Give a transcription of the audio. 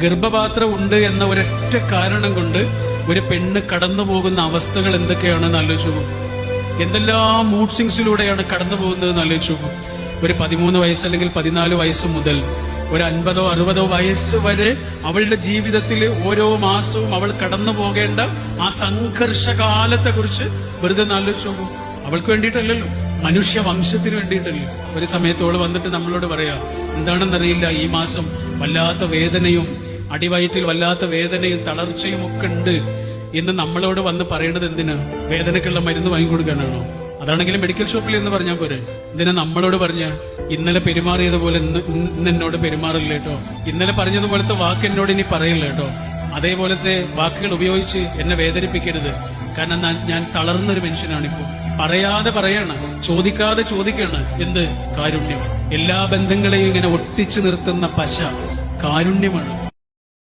ഗർഭപാത്രം ഉണ്ട് എന്ന ഒരൊറ്റ കാരണം കൊണ്ട് ഒരു പെണ്ണ് കടന്നു പോകുന്ന അവസ്ഥകൾ എന്തൊക്കെയാണെന്ന് ആലോചിച്ചു. എന്തെല്ലാം മൂഡ് സ്വിങ്സിലൂടെയാണ് കടന്നു പോകുന്നത് ആലോചിച്ചു. ഒരു 13 വയസ്സ് അല്ലെങ്കിൽ 14 വയസ്സ് മുതൽ ഒരു 50 60 വയസ്സ് വരെ അവളുടെ ജീവിതത്തിൽ ഓരോ മാസവും അവൾ കടന്നു പോകേണ്ട ആ സംഘർഷകാലത്തെ കുറിച്ച് വെറുതെ ആലോചിച്ചു നോക്കും. അവൾക്ക് വേണ്ടിയിട്ടല്ലല്ലോ, മനുഷ്യ വംശത്തിന് വേണ്ടിയിട്ടല്ലോ. ഒരു സമയത്തോട് വന്നിട്ട് നമ്മളോട് പറയാ, എന്താണെന്നറിയില്ല, ഈ മാസം വല്ലാത്ത വേദനയും അടിവയറ്റിൽ വല്ലാത്ത വേദനയും തളർച്ചയും ഒക്കെ ഉണ്ട് എന്ന് നമ്മളോട് വന്ന് പറയണത് എന്തിനാ? വേദനക്കുള്ള മരുന്ന് വാങ്ങിക്കൊടുക്കാനാണോ? അതാണെങ്കിലും മെഡിക്കൽ ഷോപ്പിൽ എന്ന് പറഞ്ഞാൽ പോരെ. ഇതിനെ നമ്മളോട് പറഞ്ഞ ഇന്നലെ പെരുമാറിയതുപോലെ ഇന്ന് എന്നോട് പെരുമാറില്ല കേട്ടോ, ഇന്നലെ പറഞ്ഞതുപോലത്തെ വാക്ക് എന്നോട് ഇനി പറയില്ല കേട്ടോ, അതേപോലത്തെ വാക്കുകൾ ഉപയോഗിച്ച് എന്നെ വേദനിപ്പിക്കരുത്. കാരണം ഞാൻ തളർന്നൊരു മനുഷ്യനാണിപ്പോ. പറയാതെ പറയാണ്, ചോദിക്കാതെ ചോദിക്കാണ്. എന്ത് കാരുണ്യം! എല്ലാ ബന്ധങ്ങളെയും ഇങ്ങനെ ഒട്ടിച്ചു നിർത്തുന്ന പശ കാരുണ്യമാണ്.